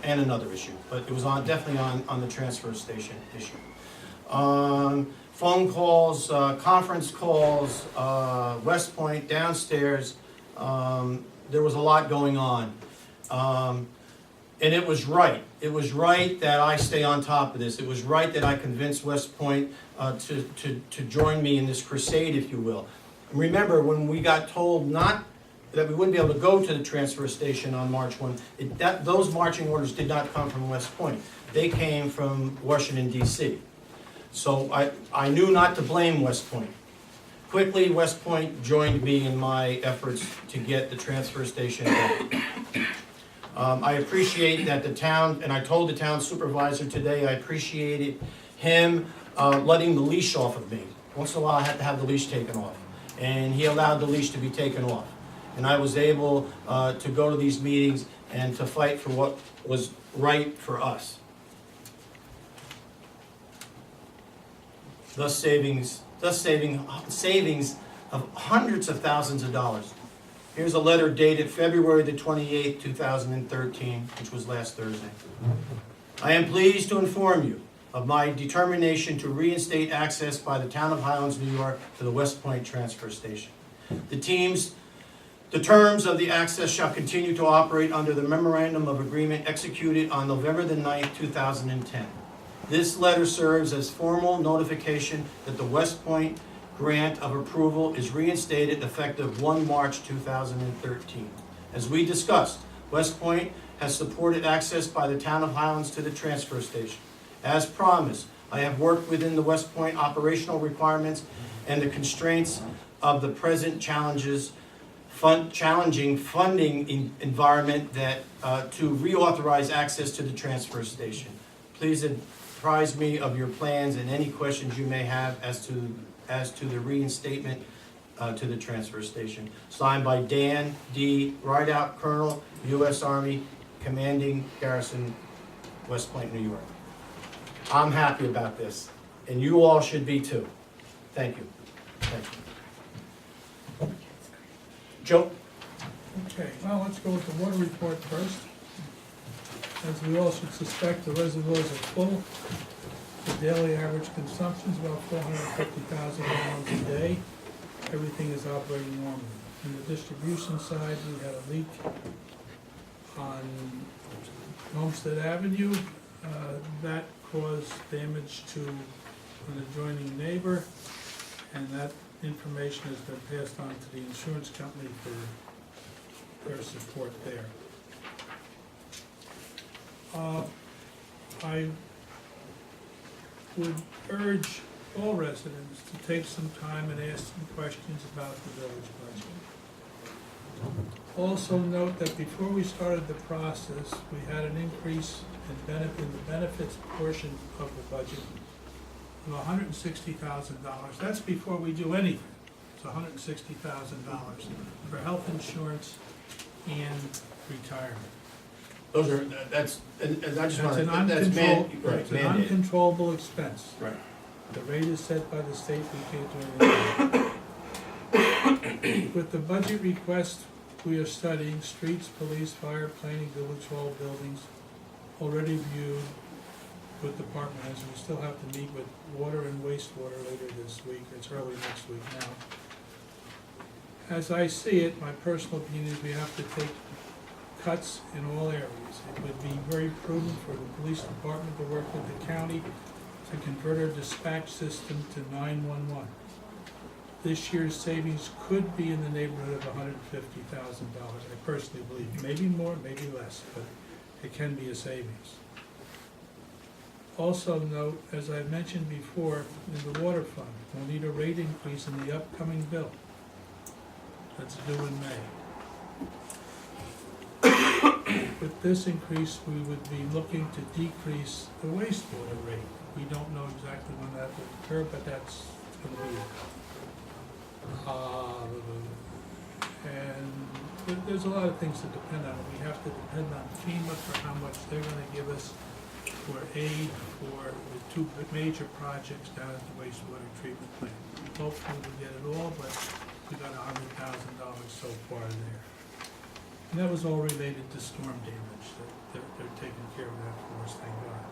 S6: and another issue, but it was definitely on the transfer station issue. Phone calls, conference calls, West Point, downstairs. There was a lot going on. And it was right. It was right that I stay on top of this. It was right that I convinced West Point to join me in this crusade, if you will. Remember, when we got told that we wouldn't be able to go to the transfer station on March 1, those marching orders did not come from West Point. They came from Washington, D.C. So I knew not to blame West Point. Quickly, West Point joined me in my efforts to get the transfer station back. I appreciate that the town, and I told the town supervisor today, I appreciated him letting the leash off of me. Once in a while I had to have the leash taken off. And he allowed the leash to be taken off. And I was able to go to these meetings and to fight for what was right for us. Thus saving savings of hundreds of thousands of dollars. Here's a letter dated February the 28th, 2013, which was last Thursday. I am pleased to inform you of my determination to reinstate access by the town of Highlands, New York, to the West Point transfer station. The terms of the access shall continue to operate under the memorandum of agreement executed on November the 9th, 2010. This letter serves as formal notification that the West Point grant of approval is reinstated effective 1 March 2013. As we discussed, West Point has supported access by the town of Highlands to the transfer station. As promised, I have worked within the West Point operational requirements and the constraints of the present challenging funding environment that to reauthorize access to the transfer station. Please apprise me of your plans and any questions you may have as to the reinstatement to the transfer station. Signed by Dan D. Rideout, Colonel, U.S. Army, Commanding Garrison, West Point, New York. I'm happy about this. and you all should be too. Thank you. Thank you. Joe?
S8: Okay, well, let's go with the water report first. As we all should suspect, the reservoirs are full. The daily average consumption is about 450,000 gallons a day. Everything is operating normally. On the distribution side, we had a leak on Homestead Avenue. That caused damage to an adjoining neighbor, and that information has been passed on to the insurance company for their support there. I would urge all residents to take some time and ask some questions about the village budget. Also note that before we started the process, we had an increase in the benefits portion of the budget of $160,000. That's before we do anything. It's $160,000 for health insurance and retirement.
S6: Those are, that's, and I just want
S8: That's
S6: to,
S8: an
S6: that's
S8: it's an
S6: mandated.
S8: uncontrollable expense.
S6: Right.
S8: The rate is set by the state, we can't do anything. With the budget request, we are studying streets, police, fire, planning, village hall, buildings, already viewed with department heads. We still have to meet with water and wastewater later this week, it's early next week now. As I see it, my personal opinion is we have to take cuts in all areas. It would be very prudent for the police department to work with the county to convert our dispatch system to 911. This year's savings could be in the neighborhood of $150,000, I personally believe. Maybe more, maybe less, but it can be a savings. Also note, as I mentioned before, in the water fund, we'll need a rate increase in the upcoming bill that's due in May. With this increase, we would be looking to decrease the wastewater rate. We don't know exactly when that will occur, but that's going to be it. And there's a lot of things to depend on. We have to depend on FEMA for how much they're going to give us for aid for the two major projects down at the wastewater treatment plant. Hopefully we'll get it all, but we got $100,000 so far there. And that was all related to storm damage. They're taking care of that for us, thank God.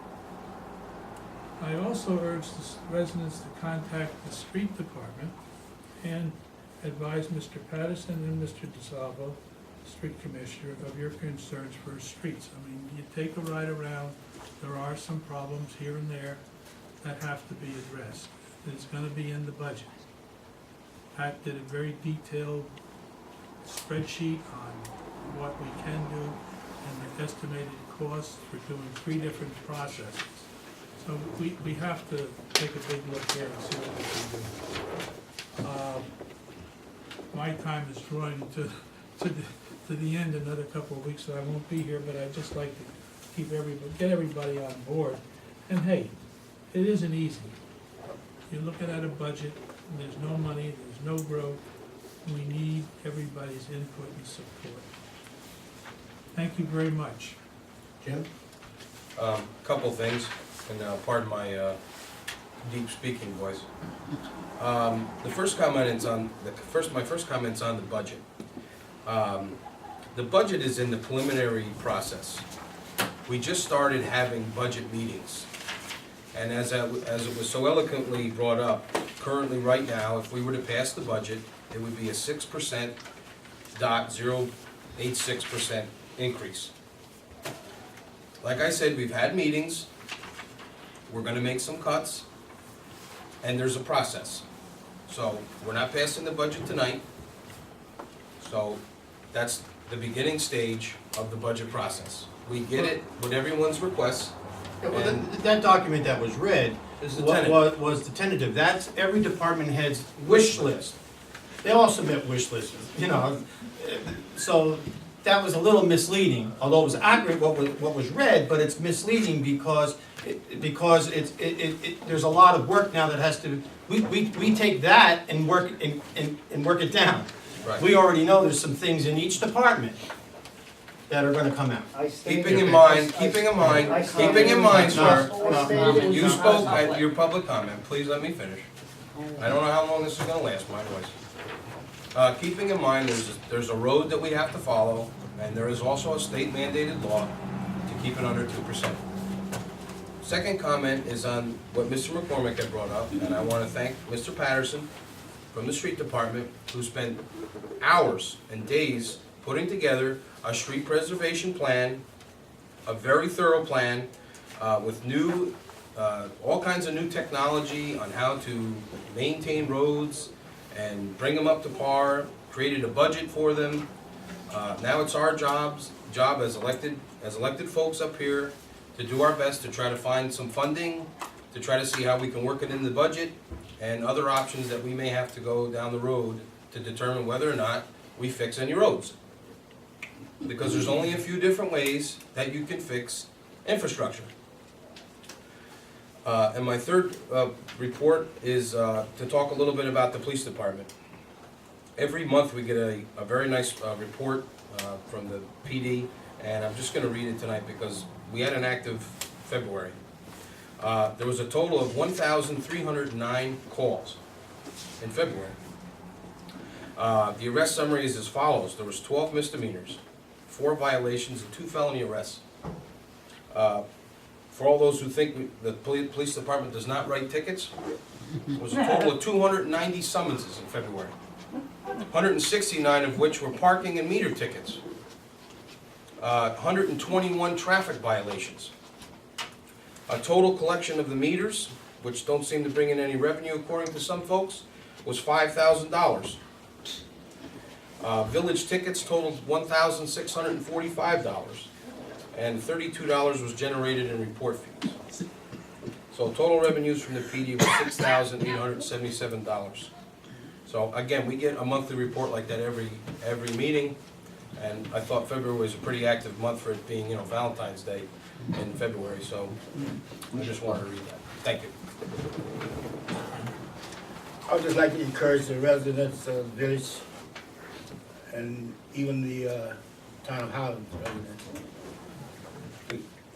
S8: I also urge the residents to contact the street department and advise Mr. Patterson and Mr. DeSalvo, street commissioner, of your concerns for streets. I mean, you take a ride around, there are some problems here and there that have to be addressed. It's gonna be in the budget. Pat did a very detailed spreadsheet on what we can do and the estimated costs for doing 3 different processes. So we have to take a big look here and see what we can do. My time is drawing to the end another couple of weeks, so I won't be here, but I'd just like to get everybody on board. And hey, it isn't easy. You're looking at a budget, and there's no money, there's no growth. We need everybody's input and support. Thank you very much.
S6: Jim?
S5: Couple things, and pardon my deep speaking voice. The first comment is on my first comment's on the budget. The budget is in the preliminary process. We just started having budget meetings, and as it was so eloquently brought up, currently right now, if we were to pass the budget, it would be a 6.086% increase. Like I said, we've had meetings, we're gonna make some cuts, and there's a process. So, we're not passing the budget tonight, so that's the beginning stage of the budget process. We get it with everyone's requests,
S6: Yeah, well,
S5: and
S6: that document that was read
S5: is the tentative.
S6: was the tentative. That's every department head's wish list. They all submit wish lists, you know. So that was a little misleading, although it was accurate what was read, but it's misleading because there's a lot of work now that has to, we take that and work it down.
S5: Right.
S6: We already know there's some things in each department that are gonna come out.
S5: Keeping in mind, sir, you spoke at your public comment, please let me finish. I don't know how long this is gonna last, my voice. Keeping in mind, there's a road that we have to follow, and there is also a state mandated law to keep it under 2%. Second comment is on what Mr. McCormick had brought up, and I want to thank Mr. Patterson from the street department, who spent hours and days putting together a street preservation plan, a very thorough plan, with all kinds of new technology on how to maintain roads and bring them up to par, created a budget for them. Now it's our job as elected folks up here to do our best to try to find some funding, to try to see how we can work it in the budget, and other options that we may have to go down the road to determine whether or not we fix any roads. Because there's only a few different ways that you can fix infrastructure. And my third report is to talk a little bit about the police department. Every month we get a very nice report from the PD, and I'm just going to read it tonight because we had an active February. There was a total of 1,309 calls in February. The arrest summary is as follows. There was 12 misdemeanors, 4 violations, and 2 felony arrests. For all those who think the police department does not write tickets, there was a total of 290 summonses in February, 169 of which were parking and meter tickets, 121 traffic violations. A total collection of the meters, which don't seem to bring in any revenue according to some folks, was $5,000. Village tickets totaled $1,645, and $32 was generated in report fees. So total revenues from the PD were $6,877. So again, we get a monthly report like that every meeting, and I thought February was a pretty active month for it being, Valentine's Day in February, so I just wanted to read that. Thank you.
S13: I would just like to encourage the residents of the village and even the town of Highland residents.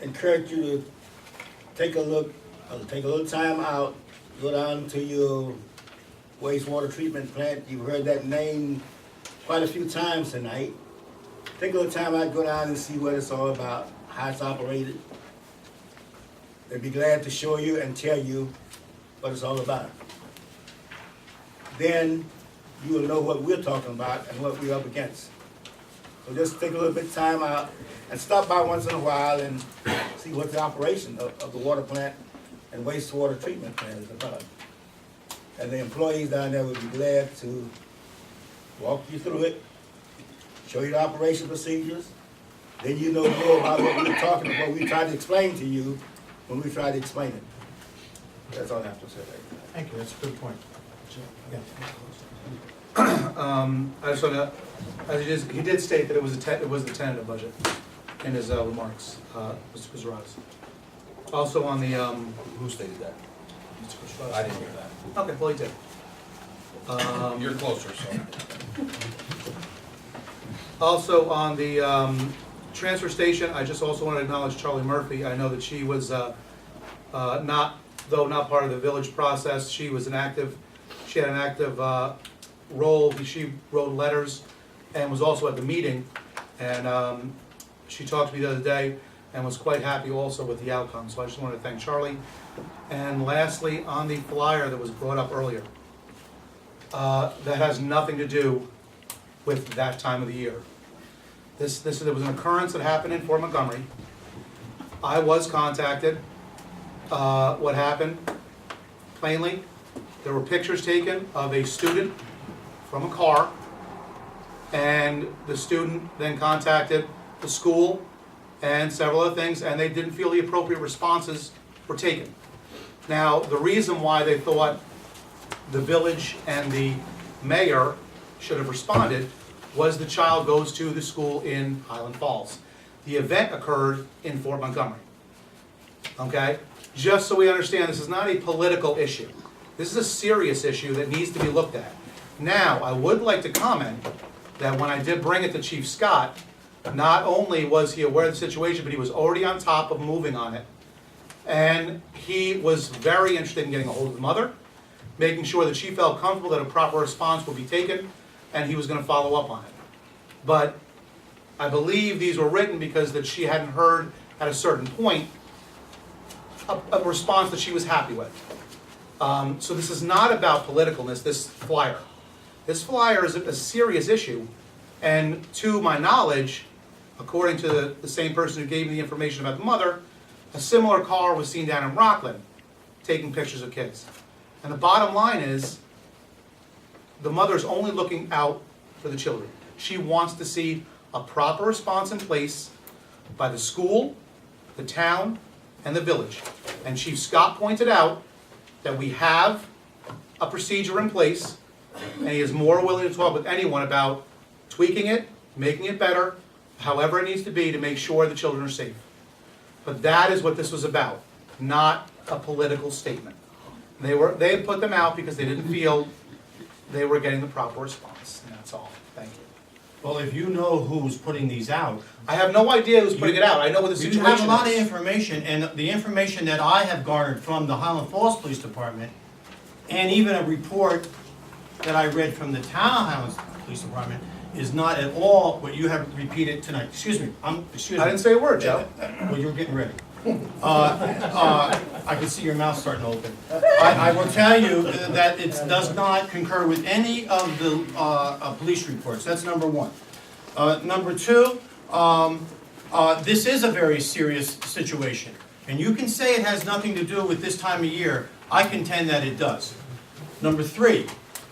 S13: Encourage you to take a little time out, go down to your wastewater treatment plant. You've heard that name quite a few times tonight. Take a little time out, go down and see what it's all about, how it's operated. They'd be glad to show you and tell you what it's all about. Then you will know what we're talking about and what we're up against. So just take a little bit of time out and stop by once in a while and see what the operation of the water plant and wastewater treatment plant is about. And the employees down there would be glad to walk you through it, show you the operation procedures. Then you know more about what we're talking about, what we tried to explain to you when we tried to explain it. That's all I have to say.
S12: Thank you, that's a good point.
S13: Yeah.
S12: I just want to, he did state that it was the tentative budget in his remarks, Mr. Kuzaraz. Also on the,
S5: Who stated that?
S12: Mr. Kuzaraz.
S5: I didn't hear that.
S12: Okay, well, he did.
S5: You're closer, so.
S12: Also on the transfer station, I just also want to acknowledge Charlie Murphy. I know that she was not part of the village process, she had an active role. She wrote letters and was also at the meeting, and she talked to me the other day and was quite happy also with the outcome. So I just wanted to thank Charlie. And lastly, on the flyer that was brought up earlier, that has nothing to do with that time of the year. There was an occurrence that happened in Fort Montgomery. I was contacted. What happened? Plainly, there were pictures taken of a student from a car, and the student then contacted the school and several other things, and they didn't feel the appropriate responses were taken. Now, the reason why they thought the village and the mayor should have responded was the child goes to the school in Highland Falls. The event occurred in Fort Montgomery. Okay? Just so we understand, this is not a political issue. This is a serious issue that needs to be looked at. Now, I would like to comment that when I did bring it to Chief Scott, Not only was he aware of the situation, but he was already on top of moving on it. And he was very interested in getting a hold of the mother, making sure that she felt comfortable that a proper response would be taken, and he was going to follow up on it. But I believe these were written because that she hadn't heard at a certain point a response that she was happy with. So this is not about politicalness, this flyer. This flyer is a serious issue, and to my knowledge, according to the same person who gave me the information about the mother, a similar car was seen down in Rockland taking pictures of kids. And the bottom line is, the mother's only looking out for the children. She wants to see a proper response in place by the school, the town, and the village. And Chief Scott pointed out that we have a procedure in place, and he is more willing to talk with anyone about tweaking it, making it better, however it needs to be to make sure the children are safe. But that is what this was about, not a political statement. They had put them out because they didn't feel they were getting the proper response, and that's all. Thank you.
S6: Well, if you know who's putting these out.
S12: I have no idea who's putting it out. I know what the situation
S6: You
S12: is.
S6: have a lot of information, and the information that I have garnered from the Highland Falls Police Department, and even a report that I read from the town of Highland Police Department, is not at all what you have repeated tonight. Excuse me, excuse me.
S12: I didn't say a word, Joe.
S6: Well, you were getting ready. I can see your mouth starting to open. I will tell you that it does not concur with any of the police reports. That's number one. Number two, this is a very serious situation. And you can say it has nothing to do with this time of year. I contend that it does. Number three,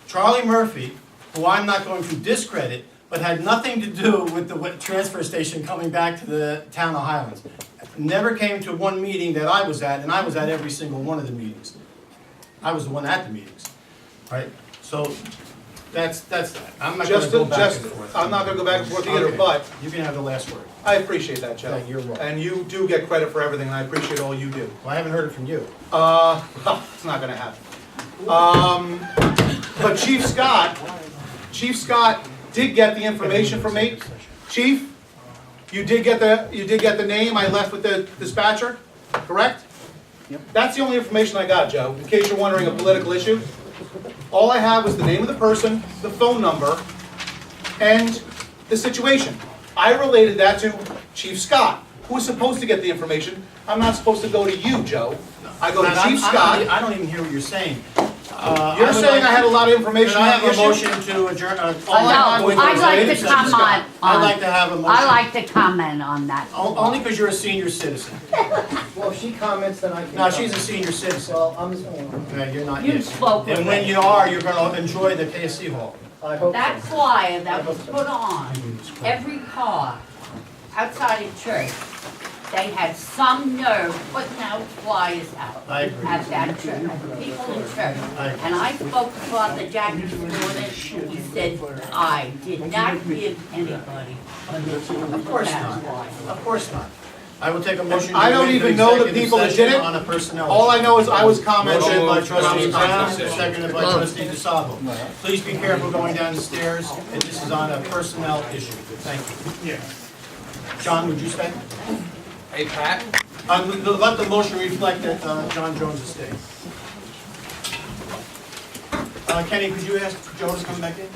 S6: Charlie Murphy, who I'm not going to discredit, but had nothing to do with the transfer station coming back to the town of Highlands. Never came to one meeting that I was at, and I was at every single one of the meetings. I was the one at the meetings, right? So that's that. I'm not going to go back and forth.
S12: I'm not going to go back and forth either,
S6: Okay.
S12: but
S6: You can have the last word.
S12: I appreciate that, Joe.
S6: Yeah, you're welcome.
S12: And you do get credit for everything, and I appreciate all you do.
S6: Well, I haven't heard it from you.
S12: It's not going to happen. But Chief Scott did get the information from me. Chief, you did get the name I left with the dispatcher, correct?
S3: Yep.
S12: That's the only information I got, Joe, in case you're wondering a political issue. All I have was the name of the person, the phone number, and the situation. I related that to Chief Scott, who was supposed to get the information. I'm not supposed to go to you, Joe. I go to Chief Scott.
S6: I don't even hear what you're saying.
S12: You're saying I had a lot of information
S6: Can I
S12: on the
S6: have a
S12: issue?
S6: motion to adjourn?
S2: No, I'd like to comment on.
S6: I'd like to have a motion.
S2: I'd like to comment on that.
S6: Only because you're a senior citizen.
S11: Well, if she comments, then I can.
S6: No, she's a senior citizen.
S11: Well, I'm,
S6: No, you're not
S2: You
S6: yet.
S2: spoke with
S6: And when
S2: me.
S6: you are, you're going to enjoy the KSC Hall.
S11: I hope so.
S2: That flyer that was put on every car outside of church, they had some nerve putting out flyers out
S6: I agree.
S2: at that church, people in church.
S6: I agree.
S2: And I spoke to Father Jackie Jordan, he said, I did not give anybody.
S6: Of course not. Of course not. I will take a motion.
S12: I
S6: to
S12: don't
S6: go into
S12: even know the
S6: executive
S12: people that did
S6: session
S12: it.
S6: On a personnel.
S12: All I
S6: issue.
S12: know is I was commenting.
S6: Motion by trustee Brown,
S5: Close.
S6: seconded by trustee DeSalvo. Please be careful going down the stairs, and this is on a personnel issue. Thank you.
S8: Yeah.
S6: John, would you stay?
S5: Hey, Pat?
S6: Let the motion reflect that John Jones is staying. Kenny, could you ask Joe to come back in?